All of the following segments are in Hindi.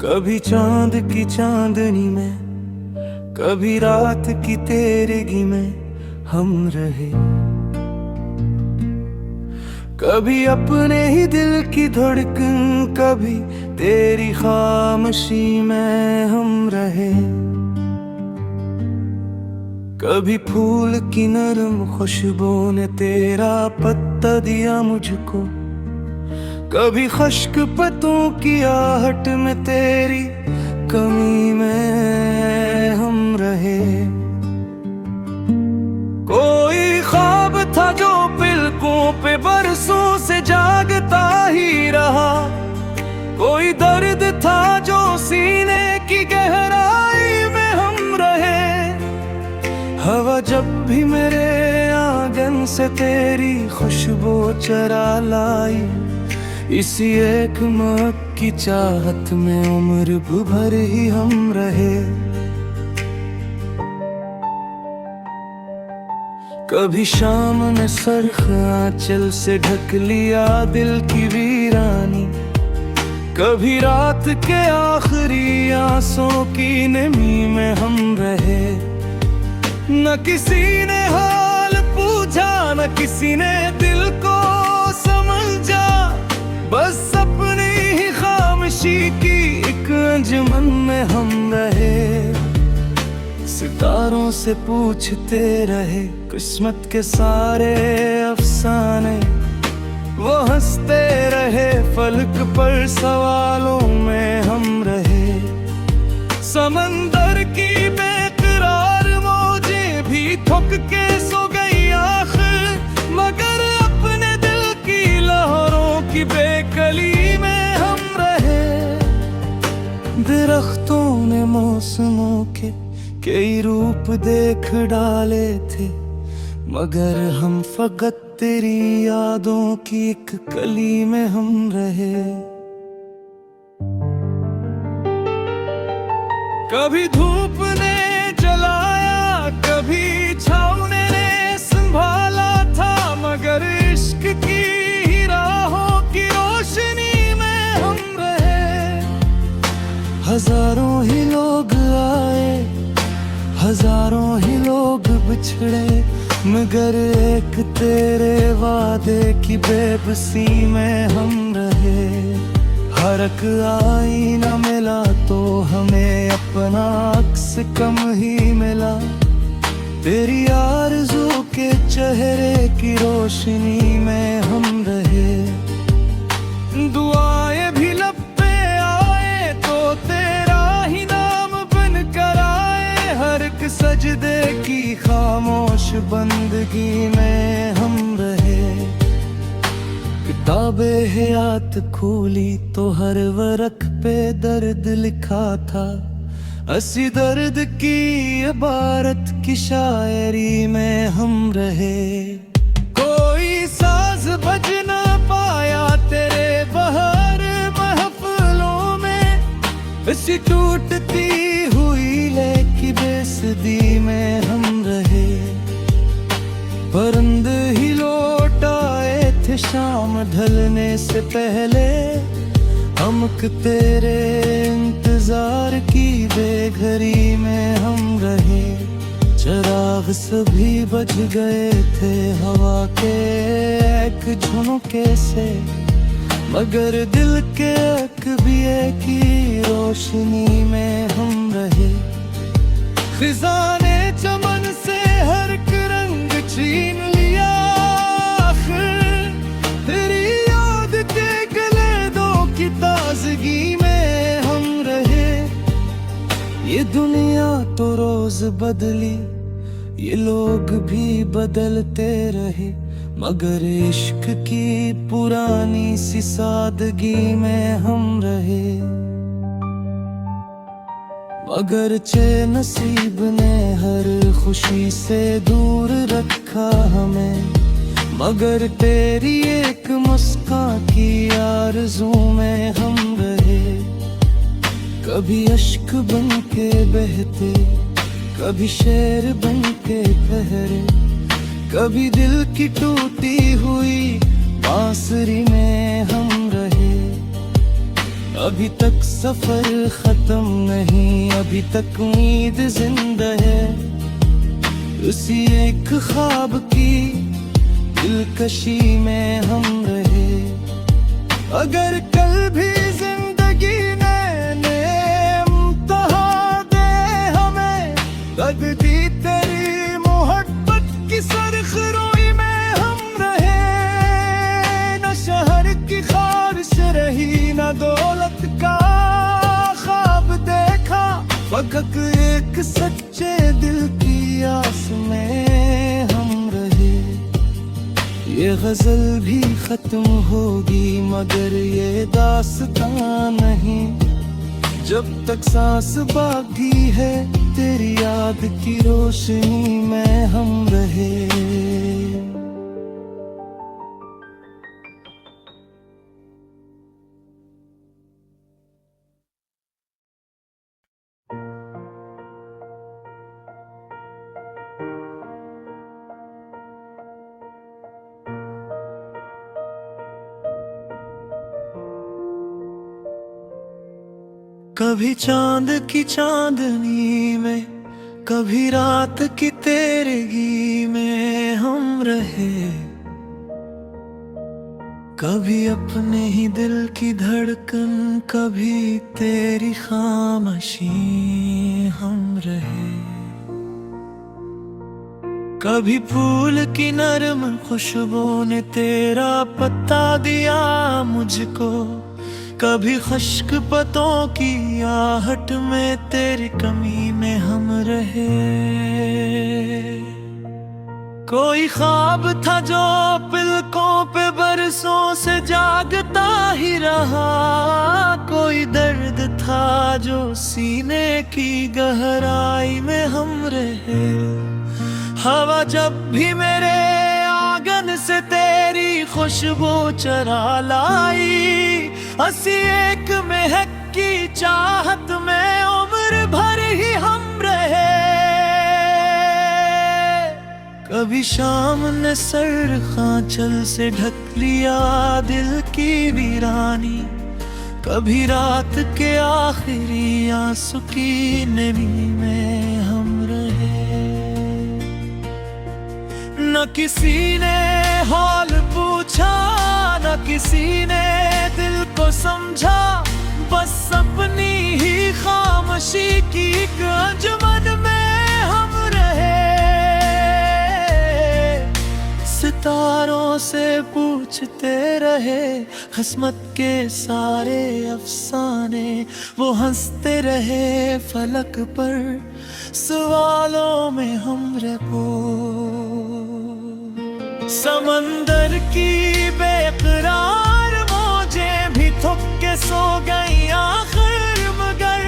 कभी चांद की चांदनी में, कभी रात की तेरगी में हम रहे। कभी अपने ही दिल की धड़कन, कभी तेरी खामोशी में हम रहे। कभी फूल की नरम खुशबू ने तेरा पत्ता दिया मुझको, कभी खुश्क पत्तों की आहट में तेरी कमी में हम रहे। कोई ख्वाब था जो पलकों पे बरसों से जागता ही रहा, कोई दर्द था जो सीने की गहराई में हम रहे। हवा जब भी मेरे आंगन से तेरी खुशबू चरा लाई, इसी एक महक की चाहत में उम्र भर ही हम रहे। कभी शाम में सरख आंचल से ढक लिया दिल की वीरानी, कभी रात के आखिरी आंसुओं की नमी में हम रहे। न किसी ने हाल पूछा, न किसी ने दिल को समझा, बस अपनी ही खामोशी की एक अंजुमन में हम रहे। सितारों से पूछते रहे किस्मत के सारे अफसाने, वो हंसते रहे फलक पर सवालों में हम रहे। समंदर की बेकरार मौजें भी थक के सो गई आखिर, मगर अपने दिल की लहरों की बेकली में हम रहे। दरख्तों ने मौसमों के कई रूप देख डाले थे, मगर हम फकत तेरी यादों की एक कली में हम रहे। कभी धूप ने जलाया, कभी छाँव ने संभाला था, मगर इश्क की ही राहों की रोशनी में हम रहे। हजारों ही लोग आए, हजारों ही लोग बिछड़े, मगर एक तेरे वादे की बेबसी में हम रहे। हरक आई न मिला तो हमें अपना अक्स कम ही मिला, तेरी आरज़ू के चेहरे की रोशनी में हम रहे। दुआएं भी लब पे आए तो तेरा ही नाम बन कर आए, हर एक सजदे की खामोश बंदगी में हम रहे। किताबे हयात खोली तो हर वरक पे दर्द लिखा था, असी दर्द की इबारत की शायरी में हम रहे। कोई साज बज न पाया तेरे बहार महफिलों में, इसी टूटती हुई लेकी बेसदी में हम रहे। परिंदे ही लौट आए थे शाम ढलने से पहले, हमक तेरे इंतजार की बेघरी में हम रहे। चिराग सभी बज गए थे हवा के एक झुनके से, मगर दिल के अकबिए की रोशनी में हम रहे। खिज़ाने चमन से हर एक रंग छीन लिया, आखिर तेरी याद के गले दो की ताजगी में हम रहे। ये दुनिया तो रोज बदली, ये लोग भी बदलते रहे, मगर इश्क की पुरानी सी सादगी में हम रहे। मगर चे नसीब ने हर खुशी से दूर रखा हमें, मगर तेरी एक मुस्कान की आरज़ू में हम रहे। कभी अश्क बन के बहते, कभी शेर बन के ठहरे, कभी दिल की टूटी हुई बांसुरी में हम रहे। अभी तक सफर खत्म नहीं, अभी तक उम्मीद जिंदा है। उसी एक ख्वाब की दिलकशी में हम रहे। अगर कल भी जिंदगी ने इम्तिहान दे हमें, लगती तेरी मोहब्बत की सरखरोई में हम रहे। न शहर की ख्वाहिश रही, न दौलत का ख्वाब देखा, फकत एक सच्चे दिल की आस में हम रहे। ये गजल भी खत्म होगी मगर ये दास्तां नहीं, जब तक सांस बाकी है तेरी याद की रोशनी में हम रहे। कभी चांद की चांदनी में, कभी रात की तेरगी में हम रहे। कभी अपने ही दिल की धड़कन, कभी तेरी खामोशी हम रहे। कभी फूल की नरम खुशबू ने तेरा पत्ता दिया मुझको, कभी खुश्क पतों की आहट में तेरी कमी में हम रहे। कोई ख्वाब था जो पलकों पे बरसों से जागता ही रहा, कोई दर्द था जो सीने की गहराई में हम रहे। हवा जब भी मेरे आंगन से तेरी खुशबू चरा लाई, हंसी एक महक की चाहत में उम्र भर ही हम रहे। कभी शाम ने सर खांचल से ढक लिया दिल की वीरानी, कभी रात के आखिरी आंसू की नमी में हम रहे। न किसी ने हाल पूछा, न किसी ने दिल को समझा, बस अपनी ही खामोशी की एक अंजुमन में हम रहे। सितारों से पूछते रहे किस्मत के सारे अफसाने, वो हंसते रहे फलक पर सवालों में हम रहो। समंदर की बेकरार मौजें भी थक के सो गई आखिर, मगर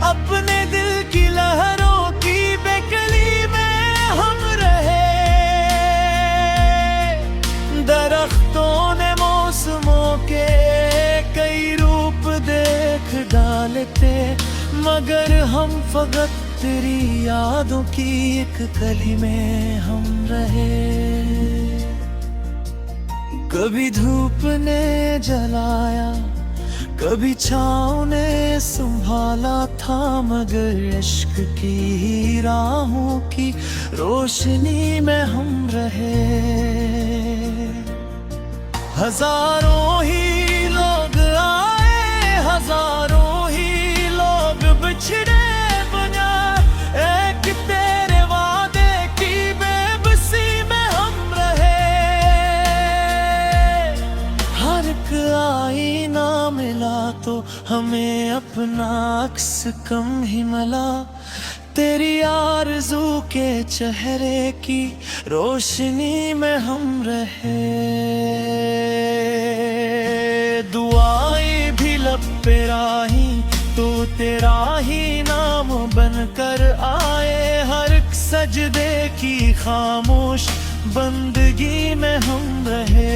अपने दिल की लहरों की बेकली में हम रहे। दरख्तों ने मौसमों के कई रूप देख डाले थे, मगर हम फकत तेरी यादों की एक कली में हम रहे। कभी धूप ने जलाया, कभी छाँव ने संभाला था, मगर इश्क की राहों की रोशनी में हम रहे। हजारों ही लोग आए, हजारों ही लोग बिछड़े, बना एक तेरे वादे की बेबसी में हम रहे। हर एक आईना मिला तो हमें अपना अक्स कम ही मिला, तेरी आरज़ू के चेहरे की रोशनी में हम रहे। दुआएं भी लब पे राही, तो तेरा ही नाम बनकर आए, हर एक सजदे की खामोश बंदगी में हम रहे।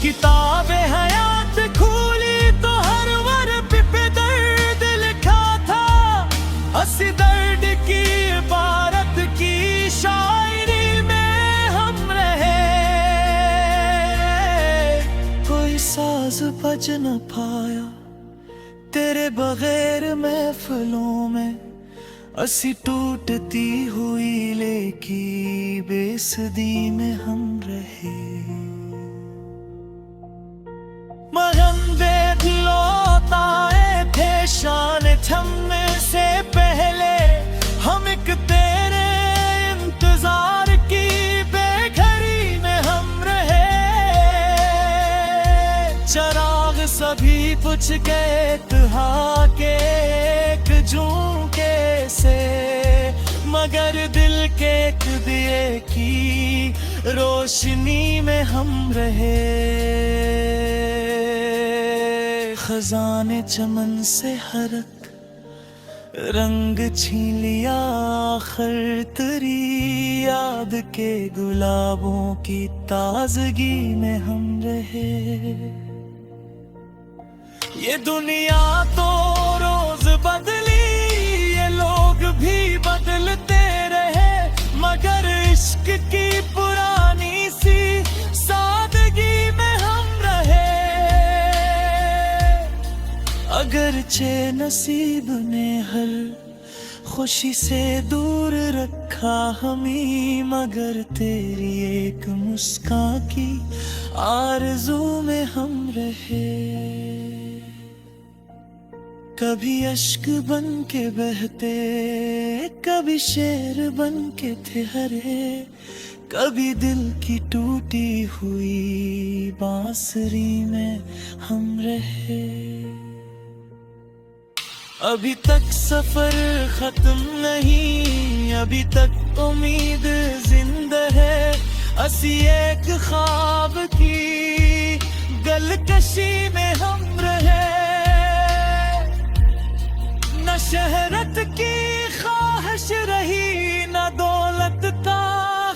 किताब हयात खोली तो हर वर्ब पे दर्द लिखा था, हंसी दर्द की इबारत की शायरी में हम रहे। कोई सा साज बज न पाया तेरे बगैर महफिलों में असी टूटती हुई लेकी बेसदी में हम रहे मगन दिखलौताए थे शान थमने से पहले हम एक तेरे इंतजार की बेघरी में हम रहे चराग सभी बुझ गए तुहा के एक झोंके से मगर दिल के एक दिए की रोशनी में हम रहे खजाने चमन से हरक रंग छीन लिया आखिर तेरी याद के गुलाबों की ताजगी में हम रहे ये दुनिया तो रोज बदली ये लोग भी बदलते रहे मगर इश्क की पुरानी सी सादगी में हम रहे अगरचे नसीब ने हर खुशी से दूर रखा हमें मगर तेरी एक मुस्कान की आरज़ू में हम रहे कभी अश्क बन के बहते कभी शेर बन के थे हरे कभी दिल की टूटी हुई बांसुरी में हम रहे अभी तक सफर खत्म नहीं अभी तक उम्मीद जिंदा है असी एक ख्वाब की गलकशी में हम रहे न शहरत की ख्वाहिश रही न दौलत का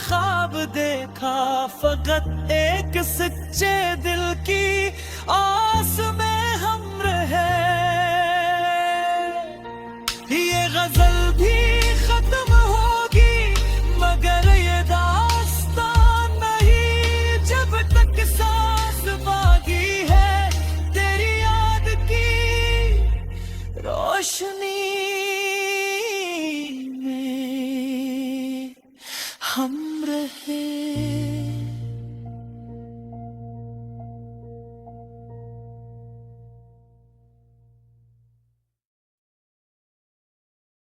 ख्वाब देखा फकत एक सच्चे दिल की